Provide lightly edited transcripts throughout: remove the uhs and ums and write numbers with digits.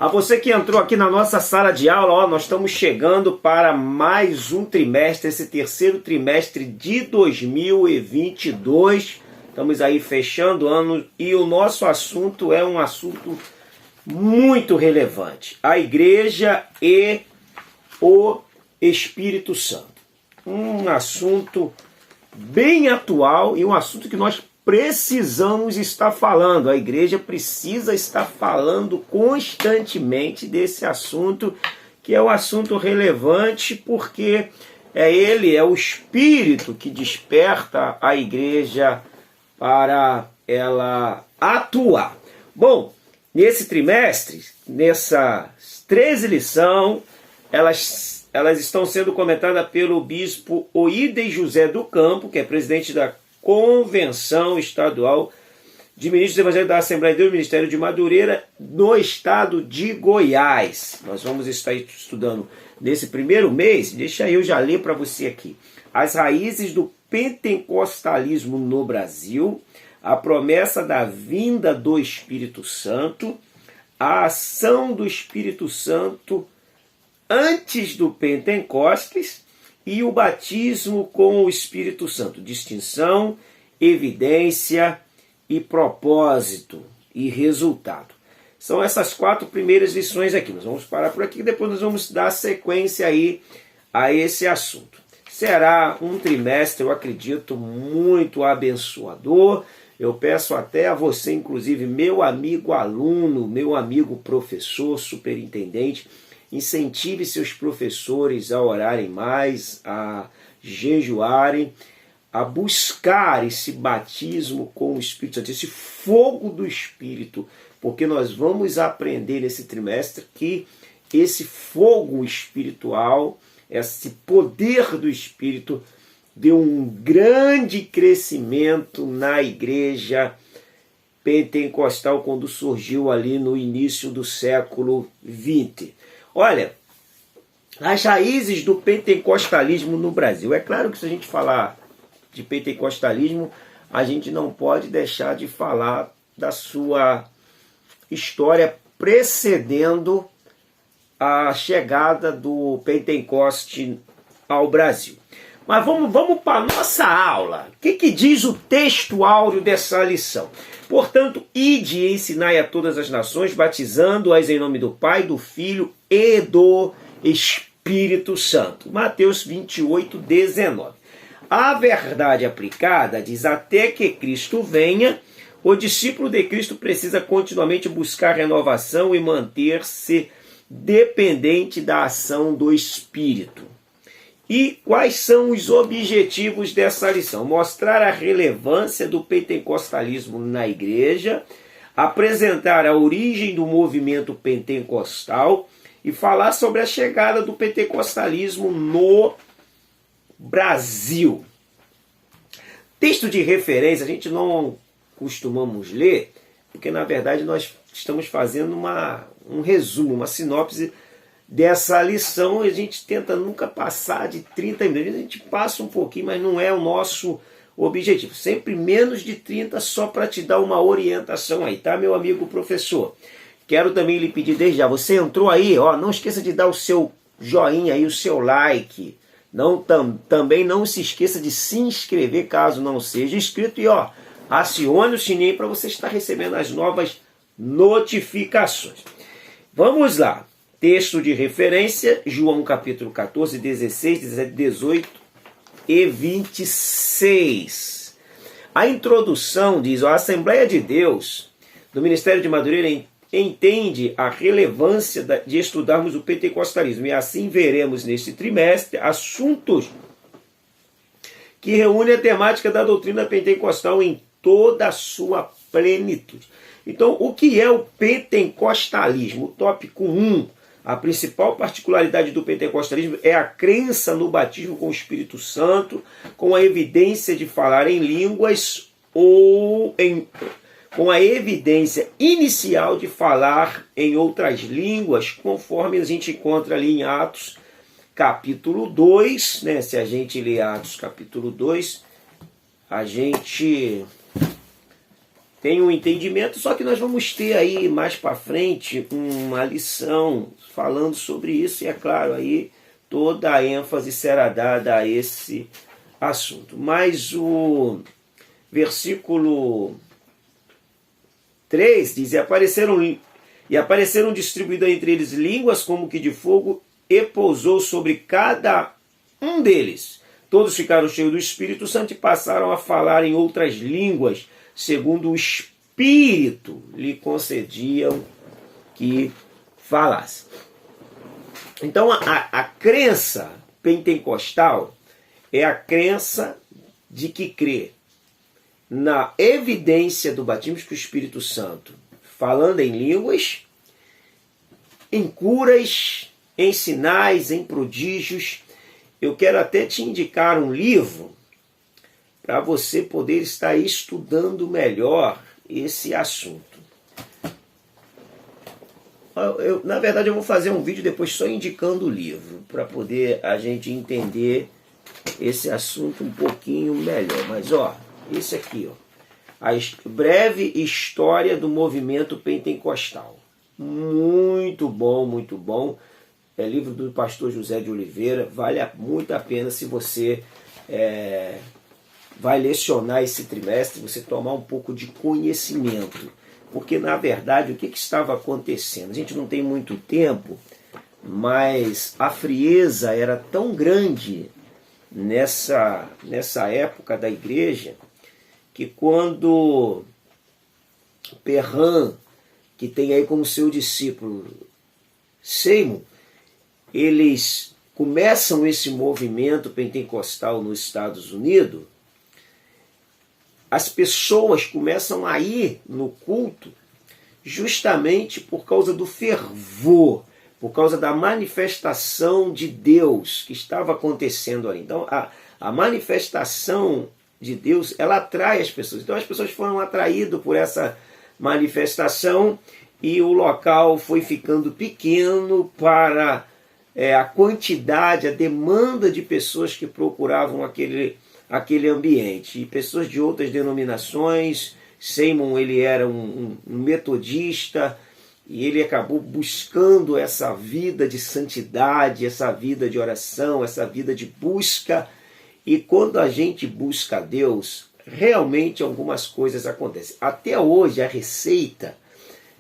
A você que entrou aqui na nossa sala de aula, ó, nós estamos chegando para mais um trimestre, esse terceiro trimestre de 2022. Estamos aí fechando o ano e o nosso assunto é um assunto muito relevante. A igreja e o Espírito Santo. Um assunto bem atual e um assunto que nós precisamos estar falando. A igreja precisa estar falando constantemente desse assunto, que é um assunto relevante, porque é o Espírito que desperta a igreja para ela atuar. Bom, nesse trimestre, nessas 13 lições, elas estão sendo comentadas pelo bispo Oídes José do Campo, que é presidente da Convenção Estadual de Ministros Evangélicos da Assembleia de Deus, Ministério de Madureira, no estado de Goiás. Nós vamos estar estudando nesse primeiro mês, deixa eu já ler para você aqui, as raízes do pentecostalismo no Brasil, a promessa da vinda do Espírito Santo, a ação do Espírito Santo antes do Pentecostes e o batismo com o Espírito Santo. Distinção, evidência e propósito e resultado. São essas 4 primeiras lições aqui. Nós vamos parar por aqui e depois nós vamos dar sequência aí a esse assunto. Será um trimestre, eu acredito, muito abençoador. Eu peço até a você, inclusive, meu amigo aluno, meu amigo professor, superintendente, incentive seus professores a orarem mais, a jejuarem, a buscar esse batismo com o Espírito Santo, esse fogo do Espírito, porque nós vamos aprender nesse trimestre que esse fogo espiritual, esse poder do Espírito, deu um grande crescimento na igreja pentecostal quando surgiu ali no início do século XX. Olha, as raízes do pentecostalismo no Brasil. É claro que se a gente falar de pentecostalismo, a gente não pode deixar de falar da sua história precedendo a chegada do Pentecoste ao Brasil. Mas vamos para a nossa aula. O que diz o texto áureo dessa lição? Portanto, ide e ensinai a todas as nações, batizando-as em nome do Pai, do Filho e do Espírito Santo. Mateus 28, 19. A verdade aplicada diz: até que Cristo venha, o discípulo de Cristo precisa continuamente buscar renovação e manter-se dependente da ação do Espírito. E quais são os objetivos dessa lição? Mostrar a relevância do pentecostalismo na igreja, apresentar a origem do movimento pentecostal e falar sobre a chegada do pentecostalismo no Brasil. Texto de referência a gente não costumamos ler, porque na verdade nós estamos fazendo um resumo, uma sinopse dessa lição, e a gente tenta nunca passar de 30 minutos. A gente passa um pouquinho, mas não é o nosso objetivo. Sempre menos de 30, só para te dar uma orientação aí, tá, meu amigo professor? Quero também lhe pedir desde já, você entrou aí, ó, não esqueça de dar o seu joinha aí, o seu like. Também não se esqueça de se inscrever caso não seja inscrito e ó, acione o sininho para você estar recebendo as novas notificações. Vamos lá. Texto de referência, João capítulo 14, 16, 17, 18 e 26. A introdução diz: a Assembleia de Deus do Ministério de Madureira entende a relevância de estudarmos o pentecostalismo, e assim veremos neste trimestre assuntos que reúnem a temática da doutrina pentecostal em toda a sua plenitude. Então, o que é o pentecostalismo? O tópico 1. A principal particularidade do pentecostalismo é a crença no batismo com o Espírito Santo, com a evidência de falar em línguas com a evidência inicial de falar em outras línguas, conforme a gente encontra ali em Atos capítulo 2, né? Se a gente ler Atos capítulo 2, a gente tem um entendimento, só que nós vamos ter aí mais para frente uma lição falando sobre isso, e é claro, aí toda a ênfase será dada a esse assunto. Mas o versículo 3 diz: E apareceram distribuídas entre eles línguas como que de fogo, e pousou sobre cada um deles. Todos ficaram cheios do Espírito Santo e passaram a falar em outras línguas, segundo o Espírito lhe concediam que falasse. Então a crença pentecostal é a crença de que crê na evidência do batismo com o Espírito Santo, falando em línguas, em curas, em sinais, em prodígios. Eu quero até te indicar um livro para você poder estar estudando melhor esse assunto. Na verdade, eu vou fazer um vídeo depois só indicando o livro, para poder a gente entender esse assunto um pouquinho melhor. Mas, esse aqui, a breve história do movimento pentecostal. Muito bom, muito bom. É livro do pastor José de Oliveira. Vale muito a pena se você vai lecionar esse trimestre, você tomar um pouco de conhecimento. Porque, na verdade, o que estava acontecendo? A gente não tem muito tempo, mas a frieza era tão grande nessa época da igreja, que quando Perran, que tem aí como seu discípulo Seymour, eles começam esse movimento pentecostal nos Estados Unidos, as pessoas começam a ir no culto justamente por causa do fervor, por causa da manifestação de Deus que estava acontecendo ali. Então, a manifestação de Deus, ela atrai as pessoas. Então, as pessoas foram atraídas por essa manifestação e o local foi ficando pequeno para a quantidade, a demanda de pessoas que procuravam aquele ambiente. E pessoas de outras denominações. Seymour, ele era um metodista, e ele acabou buscando essa vida de santidade, essa vida de oração, essa vida de busca. E quando a gente busca a Deus, realmente algumas coisas acontecem. Até hoje, a receita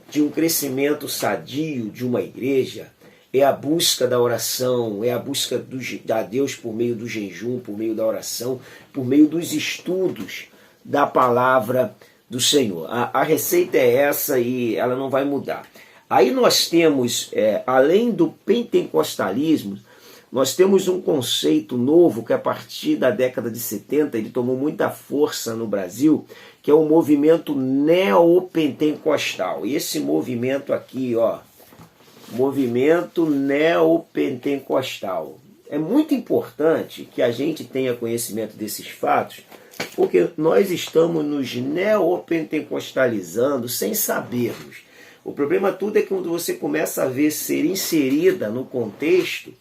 de um crescimento sadio de uma igreja é a busca da oração, é a busca a Deus por meio do jejum, por meio da oração, por meio dos estudos da palavra do Senhor. A receita é essa e ela não vai mudar. Aí nós temos, além do pentecostalismo, nós temos um conceito novo que a partir da década de 70 ele tomou muita força no Brasil, que é o movimento neopentecostal. E esse movimento aqui, movimento neopentecostal. É muito importante que a gente tenha conhecimento desses fatos, porque nós estamos nos neopentecostalizando sem sabermos. O problema tudo é que quando você começa a ver ser inserida no contexto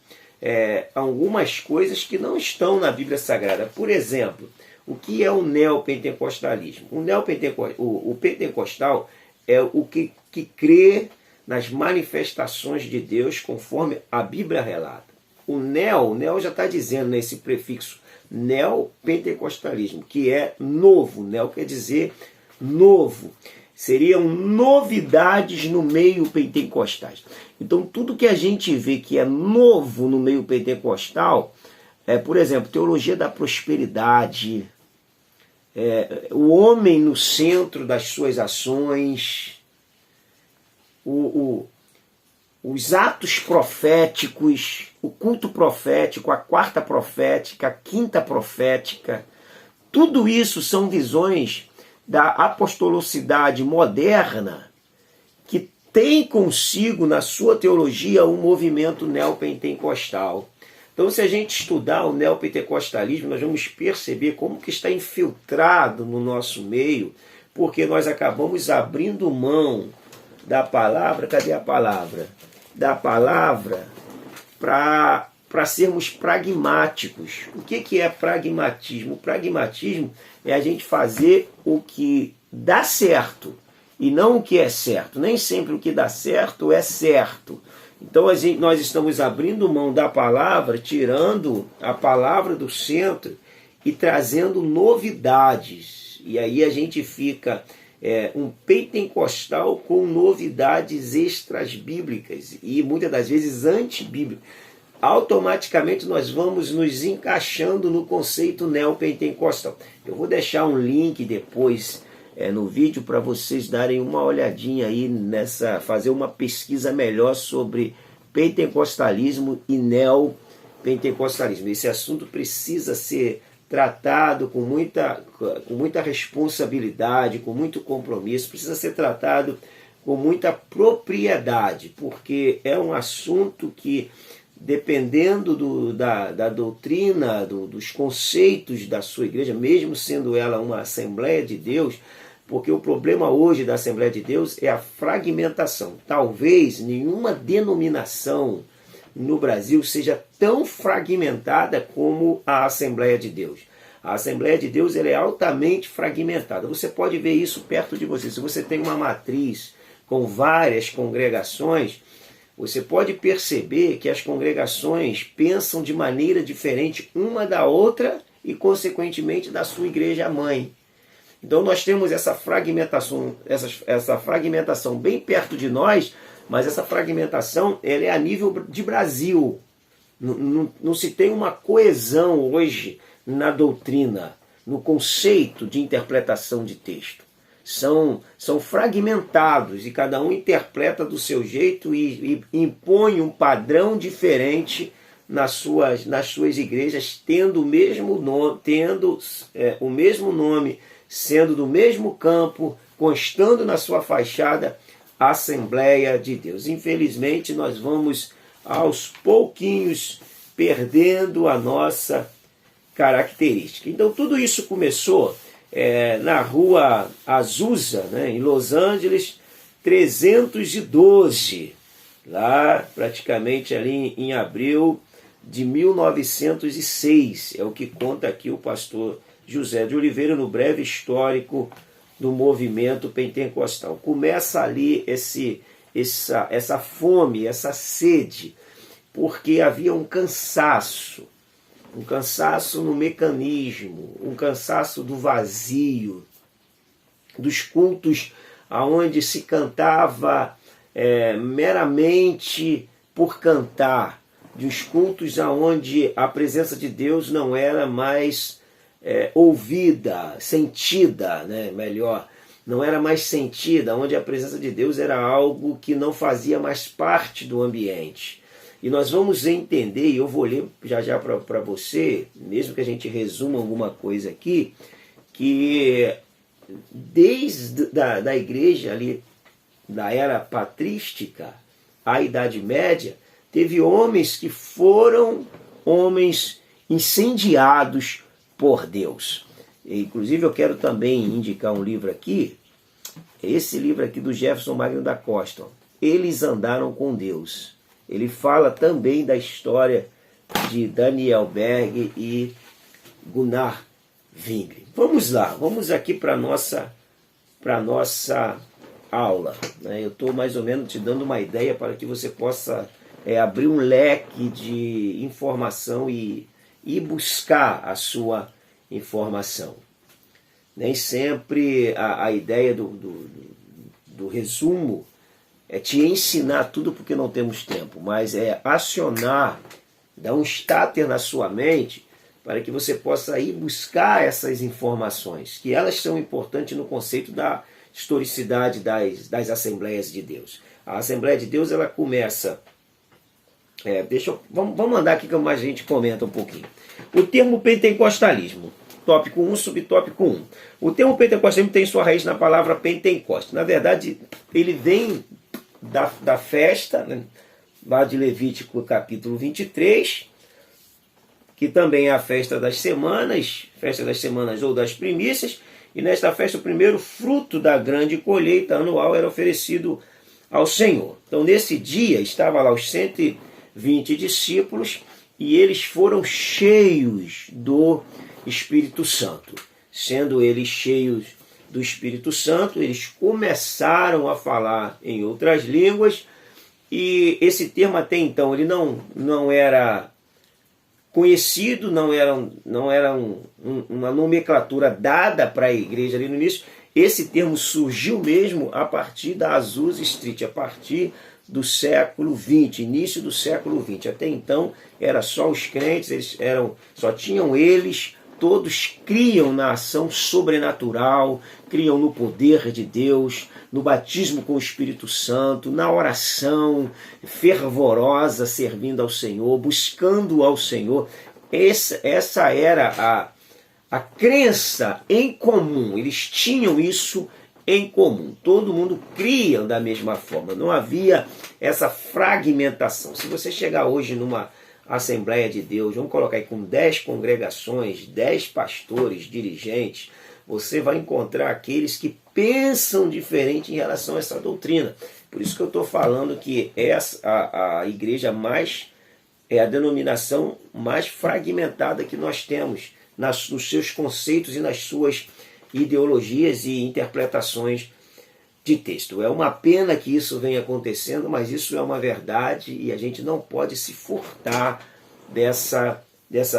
algumas coisas que não estão na Bíblia Sagrada. Por exemplo, o que é o neopentecostalismo? O pentecostal é o que crê nas manifestações de Deus conforme a Bíblia relata. O neo já está dizendo nesse prefixo, neopentecostalismo, que é novo. Neo quer dizer novo. Seriam novidades no meio pentecostais. Então, tudo que a gente vê que é novo no meio pentecostal, por exemplo, teologia da prosperidade, o homem no centro das suas ações, os atos proféticos, o culto profético, a quarta profética, a quinta profética, tudo isso são visões da apostolicidade moderna que tem consigo na sua teologia um movimento neopentecostal. Então, se a gente estudar o neopentecostalismo, nós vamos perceber como que está infiltrado no nosso meio, porque nós acabamos abrindo mão da palavra. Cadê a palavra? Da palavra para sermos pragmáticos. O que é pragmatismo? O pragmatismo é a gente fazer o que dá certo e não o que é certo. Nem sempre o que dá certo é certo. Então nós estamos abrindo mão da palavra, tirando a palavra do centro e trazendo novidades. E aí a gente fica um pentecostal com novidades extras bíblicas e muitas das vezes antibíblicas. Automaticamente nós vamos nos encaixando no conceito neopentecostal. Eu vou deixar um link depois no vídeo para vocês darem uma olhadinha aí fazer uma pesquisa melhor sobre pentecostalismo e neopentecostalismo. Esse assunto precisa ser tratado com muita responsabilidade, com muito compromisso, precisa ser tratado com muita propriedade, porque é um assunto que, dependendo da doutrina, dos conceitos da sua igreja, mesmo sendo ela uma Assembleia de Deus, porque o problema hoje da Assembleia de Deus é a fragmentação. Talvez nenhuma denominação no Brasil seja tão fragmentada como a Assembleia de Deus. A Assembleia de Deus ela é altamente fragmentada. Você pode ver isso perto de você. Se você tem uma matriz com várias congregações, você pode perceber que as congregações pensam de maneira diferente uma da outra e, consequentemente, da sua igreja-mãe. Então nós temos essa fragmentação bem perto de nós, mas essa fragmentação ela é a nível de Brasil. Não se tem uma coesão hoje na doutrina, no conceito de interpretação de texto. São fragmentados e cada um interpreta do seu jeito e impõe um padrão diferente nas suas igrejas, tendo o mesmo nome, sendo do mesmo campo, constando na sua fachada, Assembleia de Deus. Infelizmente, nós vamos aos pouquinhos perdendo a nossa característica. Então, tudo isso começou na rua Azusa, né, em Los Angeles, 312, lá praticamente ali em abril de 1906. É o que conta aqui o pastor José de Oliveira no breve histórico do movimento pentecostal. Começa ali essa fome, essa sede, porque havia um cansaço no mecanismo, um cansaço do vazio, dos cultos aonde se cantava meramente por cantar, dos cultos aonde a presença de Deus não era mais ouvida, sentida, né, melhor, não era mais sentida, onde a presença de Deus era algo que não fazia mais parte do ambiente. E nós vamos entender, e eu vou ler já para você, mesmo que a gente resuma alguma coisa aqui, que desde da igreja ali, da era patrística, à Idade Média, teve homens que foram homens incendiados por Deus. Inclusive eu quero também indicar um livro aqui, esse livro aqui do Jefferson Magno da Costa, Eles Andaram com Deus. Ele fala também da história de Daniel Berg e Gunnar Wingren. Vamos lá, vamos aqui para a nossa aula. Eu estou mais ou menos te dando uma ideia para que você possa abrir um leque de informação e buscar a sua informação. Nem sempre a ideia do resumo é te ensinar tudo porque não temos tempo, mas é acionar, dar um starter na sua mente para que você possa ir buscar essas informações, que elas são importantes no conceito da historicidade das Assembleias de Deus. A Assembleia de Deus ela começa... vamos andar aqui que mais a gente comenta um pouquinho. O termo pentecostalismo, tópico 1, subtópico 1. O termo pentecostalismo tem sua raiz na palavra Pentecoste. Na verdade, ele vem da festa, né, lá de Levítico capítulo 23, que também é a festa das semanas ou das primícias, e nesta festa o primeiro fruto da grande colheita anual era oferecido ao Senhor. Então nesse dia estava lá os 120 discípulos e eles foram cheios do Espírito Santo. Sendo eles cheios do Espírito Santo, eles começaram a falar em outras línguas, e esse termo até então ele não era conhecido, não era uma nomenclatura dada para a igreja ali no início. Esse termo surgiu mesmo a partir da Azusa Street, a partir do século XX, início do século XX. Até então era só os crentes, só tinham eles. Todos criam na ação sobrenatural, criam no poder de Deus, no batismo com o Espírito Santo, na oração fervorosa, servindo ao Senhor, buscando ao Senhor. Essa era a crença em comum, eles tinham isso em comum. Todo mundo cria da mesma forma, não havia essa fragmentação. Se você chegar hoje numa Assembleia de Deus, vamos colocar aí com 10 congregações, 10 pastores, dirigentes, você vai encontrar aqueles que pensam diferente em relação a essa doutrina. Por isso que eu estou falando que a igreja é a denominação mais fragmentada que nós temos nos seus conceitos e nas suas ideologias e interpretações de texto. É uma pena que isso venha acontecendo, mas isso é uma verdade e a gente não pode se furtar dessa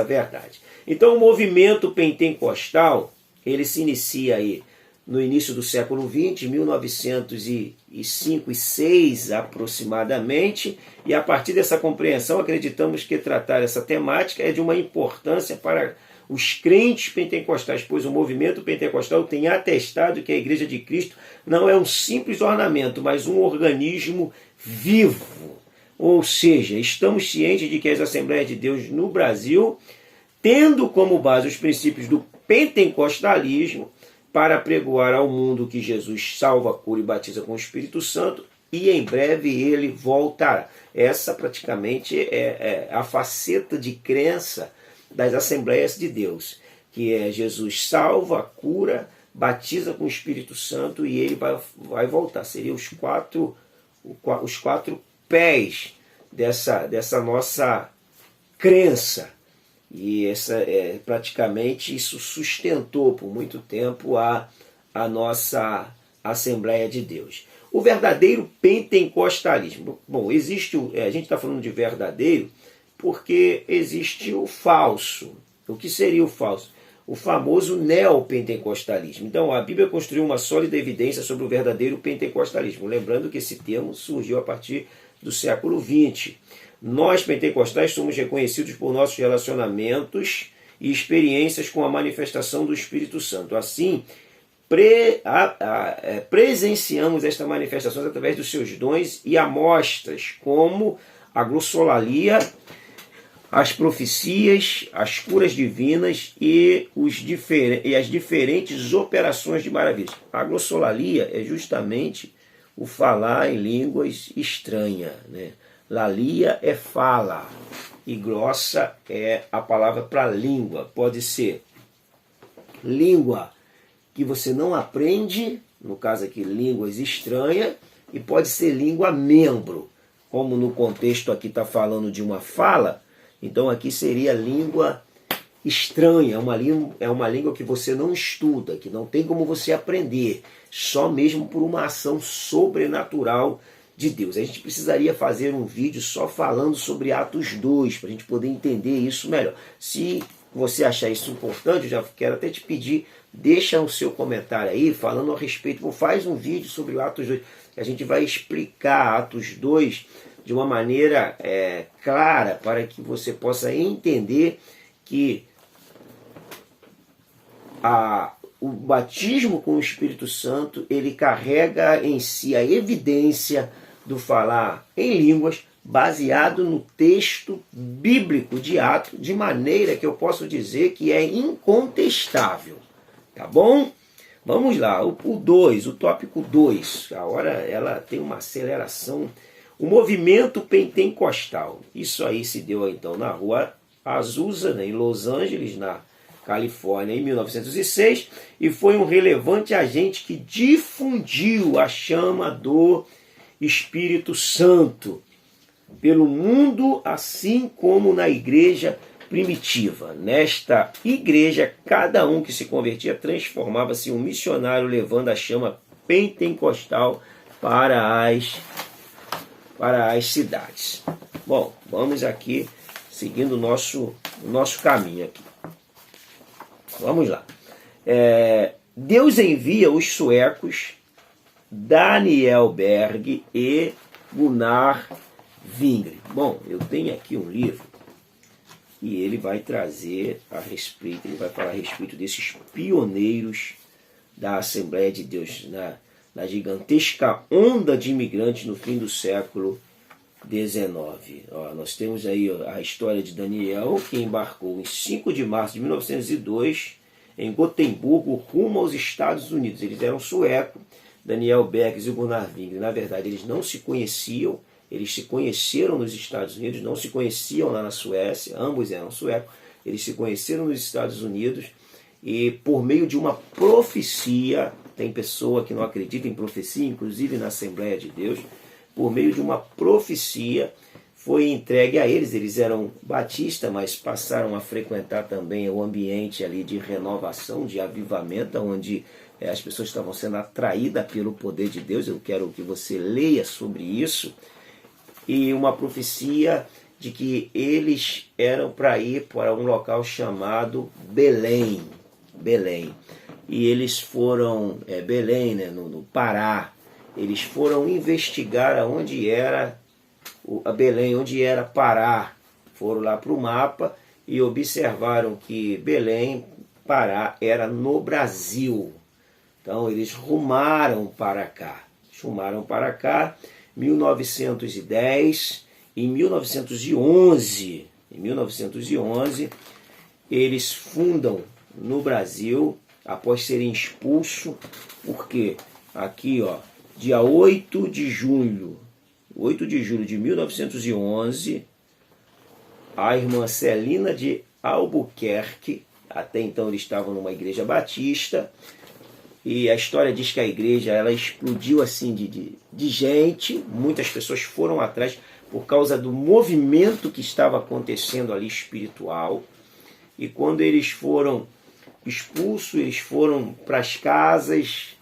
verdade. Então o movimento pentecostal, ele se inicia aí no início do século XX, 1905 e 6 aproximadamente, e a partir dessa compreensão acreditamos que tratar essa temática é de uma importância para os crentes pentecostais, pois o movimento pentecostal tem atestado que a Igreja de Cristo não é um simples ornamento, mas um organismo vivo. Ou seja, estamos cientes de que as Assembleias de Deus no Brasil, tendo como base os princípios do pentecostalismo, para pregoar ao mundo que Jesus salva, cura e batiza com o Espírito Santo, e em breve ele voltará. Essa praticamente é a faceta de crença das Assembleias de Deus, que é Jesus salva, cura, batiza com o Espírito Santo e ele vai voltar. Seriam os quatro pés dessa nossa crença. E praticamente isso sustentou por muito tempo a nossa Assembleia de Deus. O verdadeiro pentecostalismo. Bom, a gente está falando de verdadeiro porque existe o falso. O que seria o falso? O famoso neopentecostalismo. Então, a Bíblia construiu uma sólida evidência sobre o verdadeiro pentecostalismo. Lembrando que esse termo surgiu a partir do século XX. Nós, pentecostais, somos reconhecidos por nossos relacionamentos e experiências com a manifestação do Espírito Santo. Assim, presenciamos estas manifestações através dos seus dons e amostras, como a glossolalia, as profecias, as curas divinas e as diferentes operações de maravilhas. A glossolalia é justamente o falar em línguas estranhas, né? Lalia é fala e glossa é a palavra para língua. Pode ser língua que você não aprende, no caso aqui línguas estranhas, e pode ser língua membro, como no contexto aqui está falando de uma fala, então aqui seria língua estranha, é uma língua que você não estuda, que não tem como você aprender, só mesmo por uma ação sobrenatural de Deus. A gente precisaria fazer um vídeo só falando sobre Atos 2, para a gente poder entender isso melhor. Se você achar isso importante, eu já quero até te pedir, deixa o seu comentário aí, falando a respeito, faz um vídeo sobre o Atos 2, que a gente vai explicar Atos 2 de uma maneira clara, para que você possa entender que o batismo com o Espírito Santo, ele carrega em si a evidência do falar em línguas, baseado no texto bíblico de Atos, de maneira que eu posso dizer que é incontestável. Tá bom? Vamos lá, o tópico 2. A hora ela tem uma aceleração. O movimento pentecostal. Isso aí se deu então na rua Azusa, né, em Los Angeles, na Califórnia, em 1906, e foi um relevante agente que difundiu a chama do Espírito Santo pelo mundo, assim como na igreja primitiva. Nesta igreja, cada um que se convertia transformava-se em um missionário, levando a chama pentecostal para as cidades. Bom, vamos aqui seguindo o nosso caminho aqui. Vamos lá. Deus envia os suecos Daniel Berg e Gunnar Wingren. Bom, eu tenho aqui um livro e ele vai trazer ele vai falar a respeito desses pioneiros da Assembleia de Deus na gigantesca onda de imigrantes no fim do século XIX. Nós temos aí a história de Daniel, que embarcou em 5 de março de 1902 em Gotemburgo, rumo aos Estados Unidos. Eles eram suecos, Daniel Berg e Gunnar Wingren. Na verdade, eles não se conheciam, eles se conheceram nos Estados Unidos, não se conheciam lá na Suécia, ambos eram suecos, eles se conheceram nos Estados Unidos e por meio de uma profecia, tem pessoa que não acredita em profecia, inclusive na Assembleia de Deus, por meio de uma profecia foi entregue a eles. Eles eram batistas, mas passaram a frequentar também o ambiente ali de renovação, de avivamento, onde as pessoas estavam sendo atraídas pelo poder de Deus. Eu quero que você leia sobre isso. E uma profecia de que eles eram para ir para um local chamado Belém. E eles foram, Belém, né, no Pará, eles foram investigar aonde era a Belém, onde era Pará. Foram lá para o mapa e observaram que Belém, Pará, era no Brasil. Então eles rumaram para cá. 1910, em 1911, eles fundam no Brasil, após serem expulsos, porque aqui, dia 8 de julho de 1911, a irmã Celina de Albuquerque, até então eles estavam numa igreja batista, e a história diz que a igreja ela explodiu assim de gente, muitas pessoas foram atrás por causa do movimento que estava acontecendo ali espiritual, e quando eles foram expulsos, eles foram para as casas,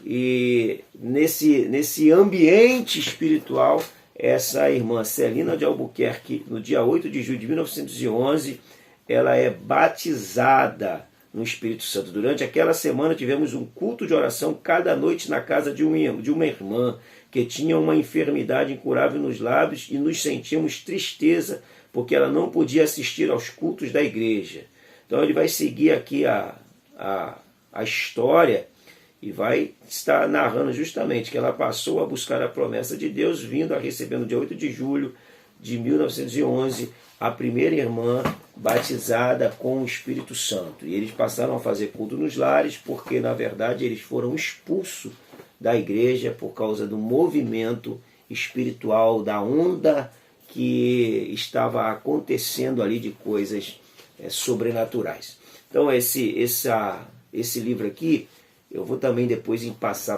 e nesse ambiente espiritual, essa irmã Celina de Albuquerque, no dia 8 de julho de 1911, ela é batizada no Espírito Santo. Durante aquela semana tivemos um culto de oração cada noite na casa de uma irmã que tinha uma enfermidade incurável nos lábios, e nos sentimos tristeza porque ela não podia assistir aos cultos da igreja. Então ele vai seguir aqui a história e vai estar narrando justamente que ela passou a buscar a promessa de Deus, vindo a receber no dia 8 de julho de 1911 a primeira irmã batizada com o Espírito Santo. E eles passaram a fazer culto nos lares porque, na verdade, eles foram expulsos da igreja por causa do movimento espiritual, da onda que estava acontecendo ali de coisas sobrenaturais. Então esse livro aqui, eu vou também depois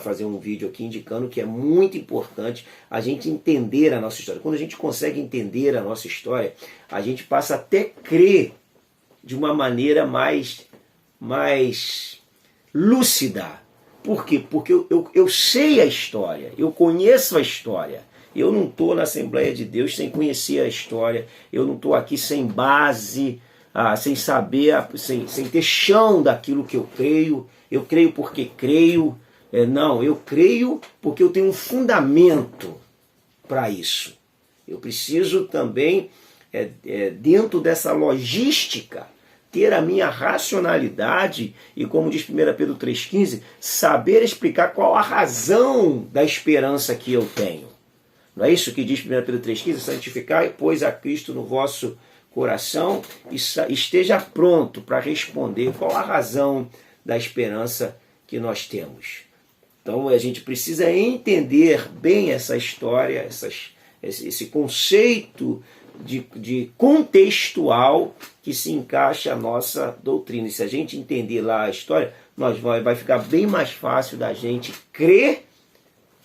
fazer um vídeo aqui indicando que é muito importante a gente entender a nossa história. Quando a gente consegue entender a nossa história, a gente passa até crer de uma maneira mais lúcida. Por quê? Porque eu sei a história, eu conheço a história. Eu não estou na Assembleia de Deus sem conhecer a história, eu não estou aqui sem base, sem saber, sem ter chão daquilo que eu creio. Eu creio porque creio. Não, eu creio porque eu tenho um fundamento para isso. Eu preciso também, dentro dessa logística, ter a minha racionalidade e, como diz 1 Pedro 3,15, saber explicar qual a razão da esperança que eu tenho. Não é isso que diz 1 Pedro 3,15? Santificai, pois, a Cristo no vosso coração e esteja pronto para responder qual a razão da esperança que nós temos. Então a gente precisa entender bem essa história, esse conceito de contextual que se encaixa a nossa doutrina. E se a gente entender lá a história, vai ficar bem mais fácil da gente crer,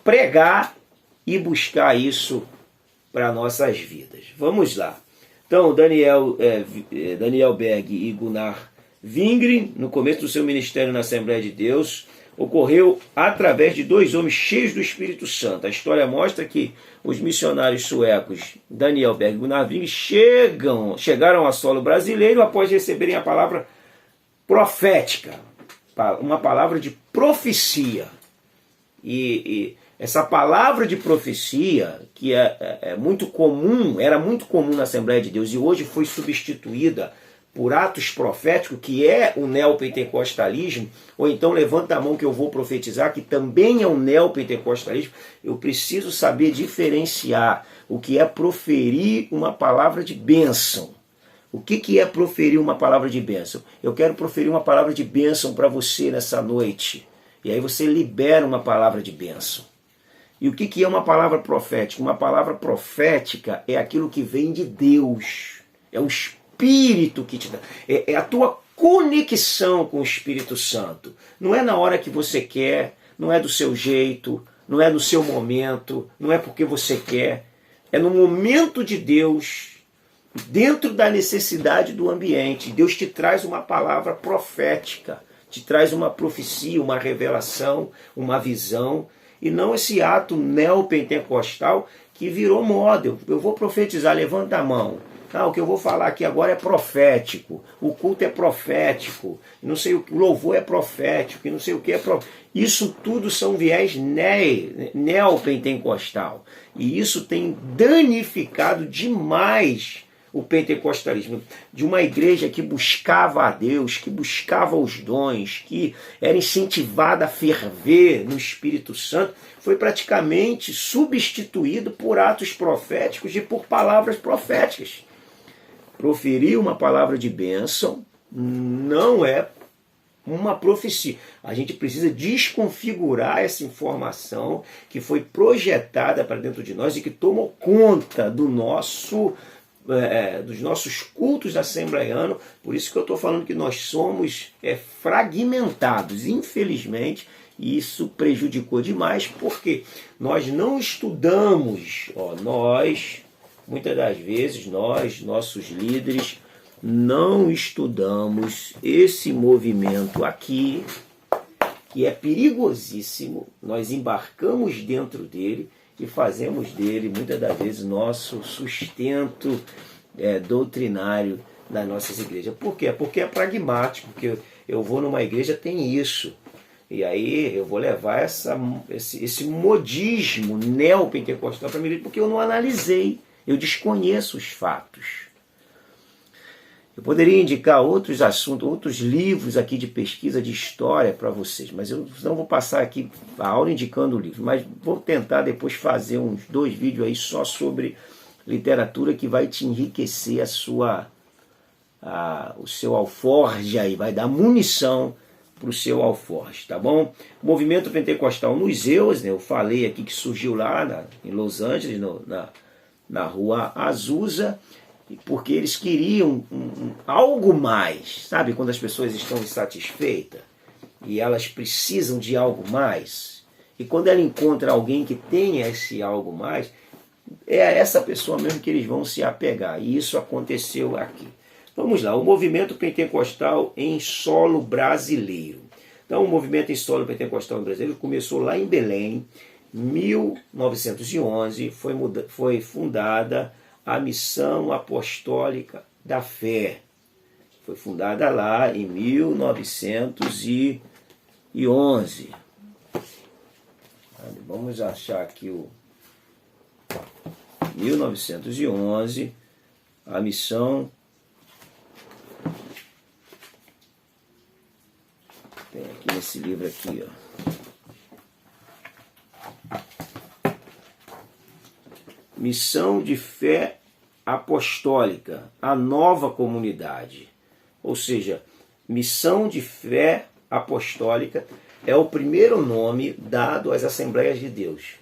pregar e buscar isso para nossas vidas. Vamos lá. Então, Daniel Berg e Gunnar Wingren, no começo do seu ministério na Assembleia de Deus, ocorreu através de dois homens cheios do Espírito Santo. A história mostra que os missionários suecos Daniel Berg e Gunnar Wingren chegaram ao solo brasileiro após receberem a palavra profética, uma palavra de profecia. E essa palavra de profecia, que é muito comum, era muito comum na Assembleia de Deus e hoje foi substituída por atos proféticos, que é o neopentecostalismo, ou então levanta a mão que eu vou profetizar, que também é o neopentecostalismo. Eu preciso saber diferenciar o que é proferir uma palavra de bênção. O que é proferir uma palavra de bênção? Eu quero proferir uma palavra de bênção para você nessa noite. E aí você libera uma palavra de bênção. E o que é uma palavra profética? Uma palavra profética é aquilo que vem de Deus. É o Espírito que te dá. É a tua conexão com o Espírito Santo. Não é na hora que você quer, não é do seu jeito, não é no seu momento, não é porque você quer. É no momento de Deus, dentro da necessidade do ambiente. Deus te traz uma palavra profética, te traz uma profecia, uma revelação, uma visão, e não esse ato neopentecostal que virou moda. Eu vou profetizar, levanta a mão. O que eu vou falar aqui agora é profético, o culto é profético, não sei o louvor é profético, não sei o que é profético. Isso tudo são viés neopentecostal. E isso tem danificado demais o pentecostalismo. De uma igreja que buscava a Deus, que buscava os dons, que era incentivada a ferver no Espírito Santo, foi praticamente substituído por atos proféticos e por palavras proféticas. Proferir uma palavra de bênção não é uma profecia. A gente precisa desconfigurar essa informação que foi projetada para dentro de nós e que tomou conta dos nossos cultos assembleianos. Por isso que eu estou falando que nós somos fragmentados. Infelizmente, isso prejudicou demais, porque nós não estudamos, muitas das vezes, nossos líderes, não estudamos esse movimento aqui, que é perigosíssimo. Nós embarcamos dentro dele e fazemos dele, muitas das vezes, nosso sustento doutrinário nas nossas igrejas. Por quê? Porque é pragmático, porque eu vou numa igreja, tem isso. E aí eu vou levar esse modismo neopentecostal para mim, porque eu não analisei. Eu desconheço os fatos. Eu poderia indicar outros assuntos, outros livros aqui de pesquisa, de história para vocês, mas eu não vou passar aqui a aula indicando o livro, mas vou tentar depois fazer uns 2 vídeos aí só sobre literatura que vai te enriquecer o seu alforje aí, vai dar munição para o seu alforje, tá bom? O movimento pentecostal nos Zeus, eu falei aqui que surgiu lá em Los Angeles, na rua Azusa, porque eles queriam algo mais, sabe? Quando as pessoas estão insatisfeitas e elas precisam de algo mais, e quando ela encontra alguém que tenha esse algo mais, é a essa pessoa mesmo que eles vão se apegar, e isso aconteceu aqui. Vamos lá, o movimento pentecostal em solo brasileiro. Então, o movimento em solo pentecostal brasileiro começou lá em Belém, 1911, foi fundada a Missão Apostólica da Fé. Foi fundada lá em 1911. Vamos achar aqui o 1911, a missão. Tem aqui nesse livro aqui, Missão de Fé Apostólica, a nova comunidade. Ou seja, Missão de Fé Apostólica é o primeiro nome dado às Assembleias de Deus.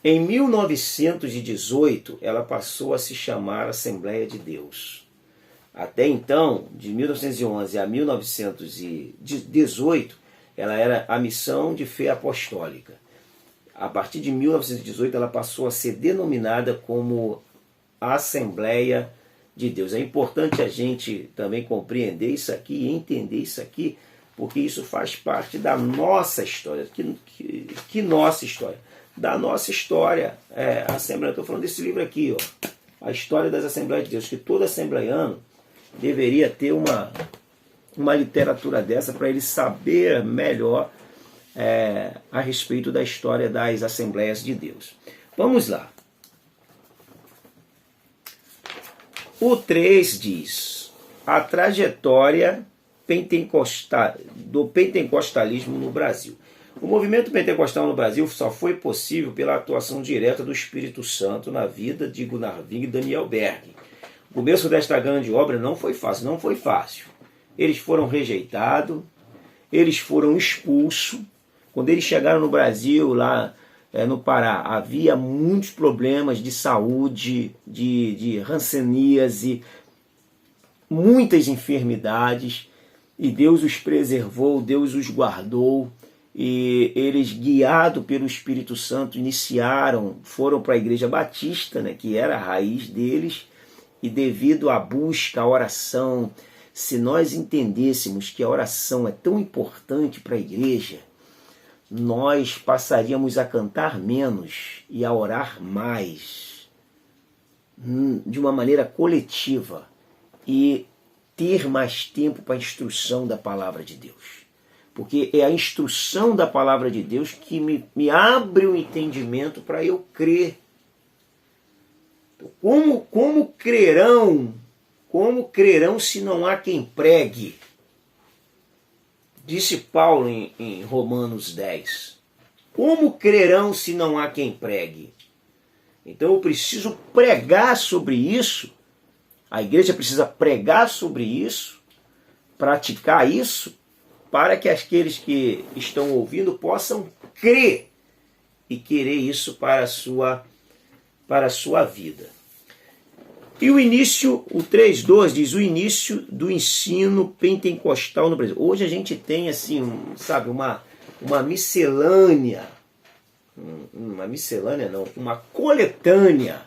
Em 1918, ela passou a se chamar Assembleia de Deus. Até então, de 1911 a 1918, ela era a Missão de Fé Apostólica. A partir de 1918, ela passou a ser denominada como Assembleia de Deus. É importante a gente também compreender isso aqui e entender isso aqui, porque isso faz parte da nossa história. Que nossa história? Da nossa história. A Assembleia, estou falando desse livro aqui, ó, A História das Assembleias de Deus, que todo assembleiano deveria ter uma literatura dessa para ele saber melhor a respeito da história das Assembleias de Deus. Vamos lá. O 3 diz: a trajetória do pentecostalismo no Brasil. O movimento pentecostal no Brasil só foi possível pela atuação direta do Espírito Santo na vida de Gunnar Wing e Daniel Berg. O começo desta grande obra não foi fácil. Eles foram rejeitados, eles foram expulsos. Quando eles chegaram no Brasil, lá no Pará, havia muitos problemas de saúde, de hanseníase, muitas enfermidades, e Deus os preservou, Deus os guardou, e eles, guiados pelo Espírito Santo, foram para a Igreja Batista, né, que era a raiz deles, e devido à busca, à oração, se nós entendêssemos que a oração é tão importante para a igreja, nós passaríamos a cantar menos e a orar mais, de uma maneira coletiva, e ter mais tempo para a instrução da palavra de Deus. Porque é a instrução da palavra de Deus que me abre o entendimento para eu crer. Como crerão se não há quem pregue? Disse Paulo em Romanos 10. Como crerão se não há quem pregue? Então eu preciso pregar sobre isso. A igreja precisa pregar sobre isso, praticar isso, para que aqueles que estão ouvindo possam crer e querer isso para a sua vida. E o início, o 3.2 diz, o início do ensino pentecostal no Brasil. Hoje a gente tem assim, uma miscelânea, uma coletânea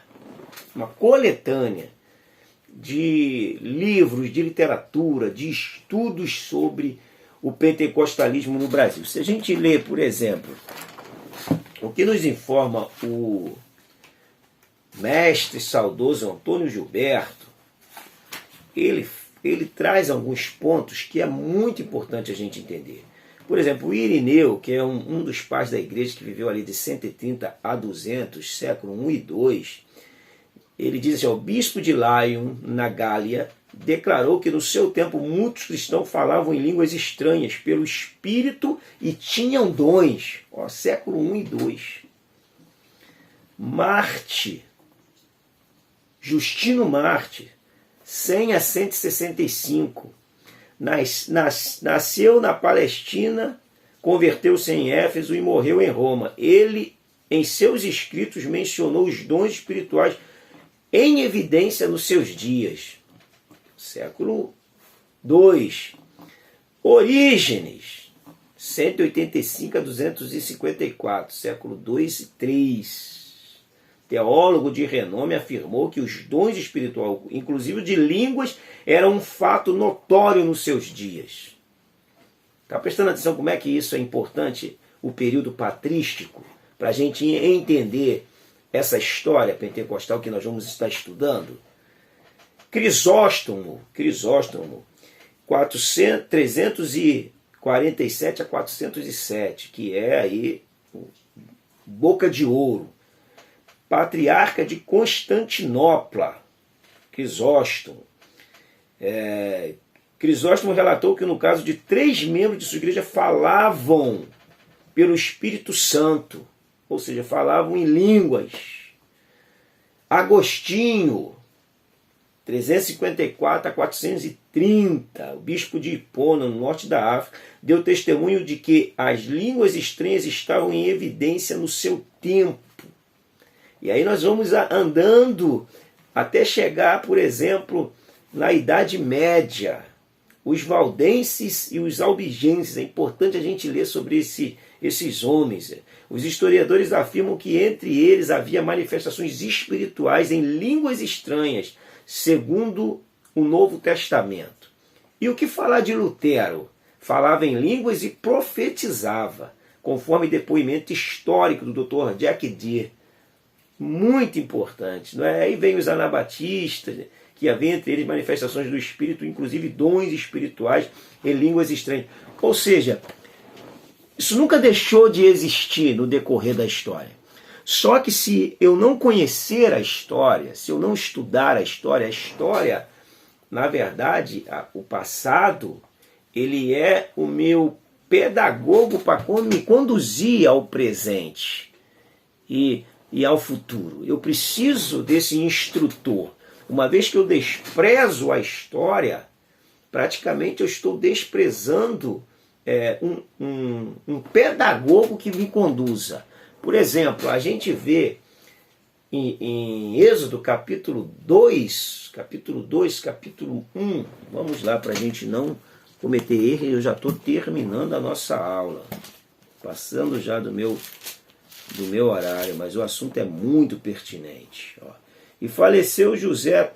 de livros, de literatura, de estudos sobre o pentecostalismo no Brasil. Se a gente lê, por exemplo, o que nos informa o mestre saudoso Antônio Gilberto, ele traz alguns pontos que é muito importante a gente entender. Por exemplo, o Irineu, que é um dos pais da igreja que viveu ali de 130 a 200, século 1 e 2, ele diz assim, o bispo de Lyon, na Gália, declarou que no seu tempo muitos cristãos falavam em línguas estranhas pelo Espírito e tinham dons. Século 1 e 2. Marte, Justino Marte, 100 a 165, nasceu na Palestina, converteu-se em Éfeso e morreu em Roma. Ele, em seus escritos, mencionou os dons espirituais em evidência nos seus dias. Século 2. Orígenes, 185 a 254, século 2 e 3. Teólogo de renome, afirmou que os dons espirituais, inclusive de línguas, eram um fato notório nos seus dias. Está prestando atenção como é que isso é importante, o período patrístico, para a gente entender essa história pentecostal que nós vamos estar estudando? Crisóstomo, 347 a 407, que é aí boca de ouro. Patriarca de Constantinopla, Crisóstomo. Crisóstomo relatou que no caso de 3 membros de sua igreja falavam pelo Espírito Santo, ou seja, falavam em línguas. Agostinho, 354 a 430, o bispo de Hipona, no norte da África, deu testemunho de que as línguas estranhas estavam em evidência no seu tempo. E aí nós vamos andando até chegar, por exemplo, na Idade Média. Os valdenses e os albigenses. É importante a gente ler sobre esses homens. Os historiadores afirmam que entre eles havia manifestações espirituais em línguas estranhas, segundo o Novo Testamento. E o que falar de Lutero? Falava em línguas e profetizava, conforme depoimento histórico do Dr. Jack Deere. Muito importante, não é? Aí vem os anabatistas, que havia entre eles manifestações do Espírito, inclusive dons espirituais em línguas estranhas. Ou seja, isso nunca deixou de existir no decorrer da história. Só que se eu não conhecer a história, se eu não estudar a história, na verdade, o passado, ele é o meu pedagogo para me conduzir ao presente e ao futuro. Eu preciso desse instrutor. Uma vez que eu desprezo a história, praticamente eu estou desprezando um pedagogo que me conduza. Por exemplo, a gente vê em Êxodo capítulo 2, capítulo 1, vamos lá para a gente não cometer erro, eu já estou terminando a nossa aula, passando já do meu horário, mas o assunto é muito pertinente. Ó. E faleceu José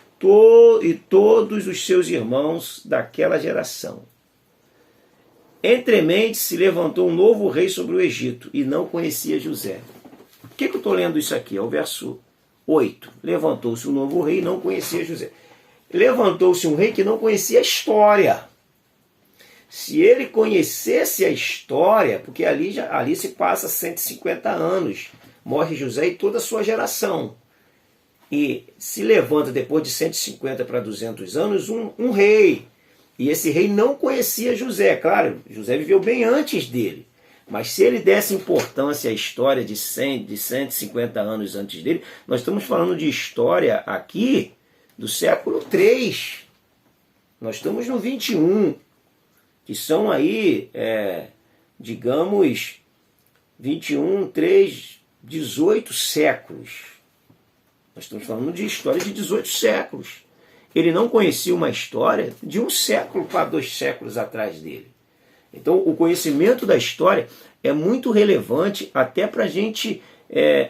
e todos os seus irmãos daquela geração. Entremente se levantou um novo rei sobre o Egito, e não conhecia José. Por que eu estou lendo isso aqui? É o verso 8. Levantou-se um novo rei e não conhecia José. Levantou-se um rei que não conhecia a história. Se ele conhecesse a história, porque ali se passa 150 anos, morre José e toda a sua geração. E se levanta depois de 150 para 200 anos um rei. E esse rei não conhecia José. Claro, José viveu bem antes dele. Mas se ele desse importância à história de 150 anos antes dele, nós estamos falando de história aqui do século III. Nós estamos no 21, que são aí, digamos, 21, 3, 18 séculos. Nós estamos falando de história de 18 séculos. Ele não conhecia uma história de 1 século para 2 séculos atrás dele. Então, o conhecimento da história é muito relevante até para a gente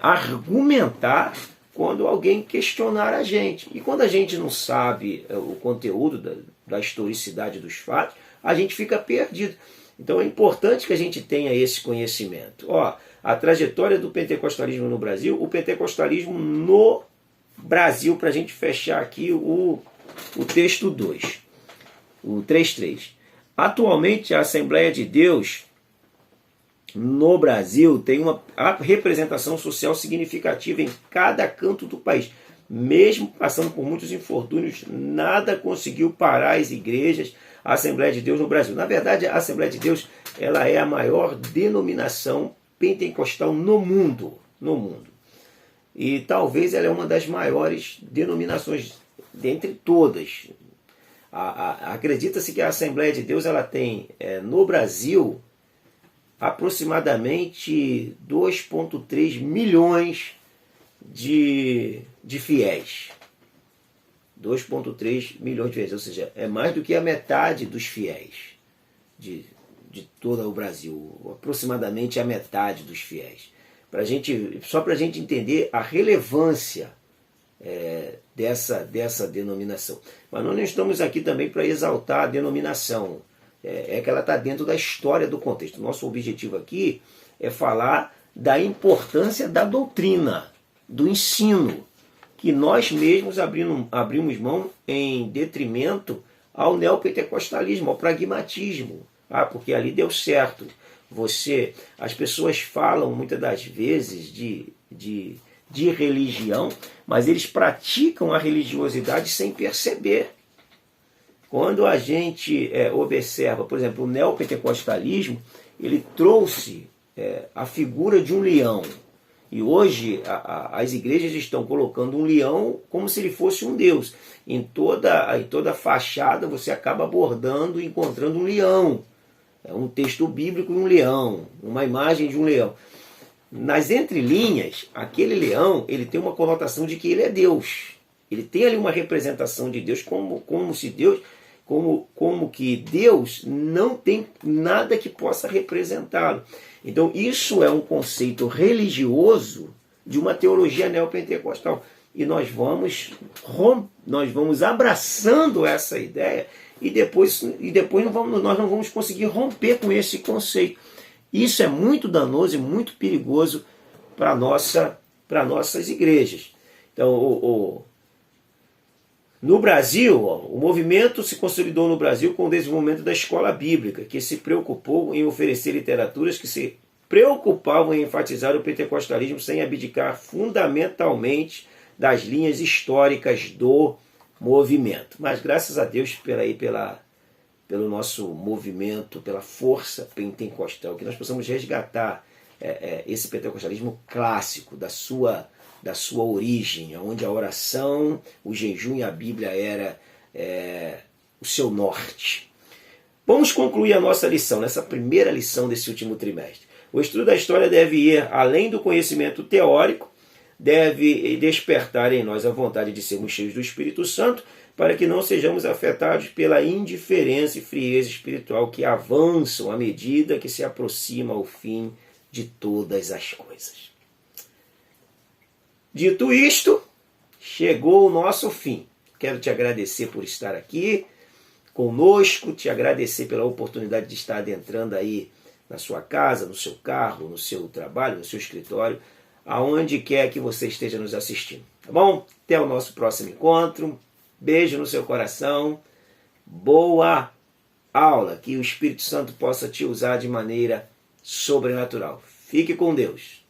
argumentar quando alguém questionar a gente. E quando a gente não sabe o conteúdo da historicidade dos fatos, a gente fica perdido. Então, é importante que a gente tenha esse conhecimento. Ó, a trajetória do pentecostalismo no Brasil, o pentecostalismo no Brasil, para a gente fechar aqui o texto 2, o 3.3. Atualmente, a Assembleia de Deus no Brasil tem uma representação social significativa em cada canto do país. Mesmo passando por muitos infortúnios, nada conseguiu parar as igrejas, a Assembleia de Deus no Brasil. Na verdade, a Assembleia de Deus ela é a maior denominação pentecostal no mundo. E talvez ela é uma das maiores denominações dentre todas. Acredita-se que a Assembleia de Deus ela tem no Brasil aproximadamente 2,3 milhões de fiéis. 2,3 milhões de fiéis, ou seja, é mais do que a metade dos fiéis de todo o Brasil, aproximadamente a metade dos fiéis. Só para a gente entender a relevância dessa denominação. Mas nós não estamos aqui também para exaltar a denominação. É que ela está dentro da história do contexto. Nosso objetivo aqui é falar da importância da doutrina, do ensino, que nós mesmos abrimos mão em detrimento ao neopentecostalismo, ao pragmatismo. Porque ali deu certo. As pessoas falam muitas das vezes de religião, mas eles praticam a religiosidade sem perceber. Quando a gente observa, por exemplo, o neopentecostalismo, ele trouxe a figura de um leão. E hoje as igrejas estão colocando um leão como se ele fosse um deus. Em toda fachada você acaba abordando e encontrando um leão. Um texto bíblico e um leão, uma imagem de um leão. Nas entrelinhas, aquele leão ele tem uma conotação de que ele é Deus. Ele tem ali uma representação de Deus como se Deus como que Deus não tem nada que possa representá-lo. Então isso é um conceito religioso de uma teologia neopentecostal. E nós vamos abraçando essa ideia e depois nós não vamos conseguir romper com esse conceito. Isso é muito danoso e muito perigoso para nossas igrejas. Então, no Brasil, o movimento se consolidou no Brasil com o desenvolvimento da escola bíblica, que se preocupou em oferecer literaturas que se preocupavam em enfatizar o pentecostalismo sem abdicar fundamentalmente das linhas históricas do movimento. Mas graças a Deus pelo nosso movimento, pela força pentecostal, que nós possamos resgatar esse pentecostalismo clássico da sua origem, onde a oração, o jejum e a Bíblia era o seu norte. Vamos concluir a nossa lição, nessa primeira lição desse último trimestre. O estudo da história deve ir além do conhecimento teórico, deve despertar em nós a vontade de sermos cheios do Espírito Santo, para que não sejamos afetados pela indiferença e frieza espiritual que avançam à medida que se aproxima o fim de todas as coisas. Dito isto, chegou o nosso fim. Quero te agradecer por estar aqui conosco, te agradecer pela oportunidade de estar adentrando aí na sua casa, no seu carro, no seu trabalho, no seu escritório, aonde quer que você esteja nos assistindo. Tá bom? Até o nosso próximo encontro. Beijo no seu coração. Boa aula. Que o Espírito Santo possa te usar de maneira sobrenatural. Fique com Deus.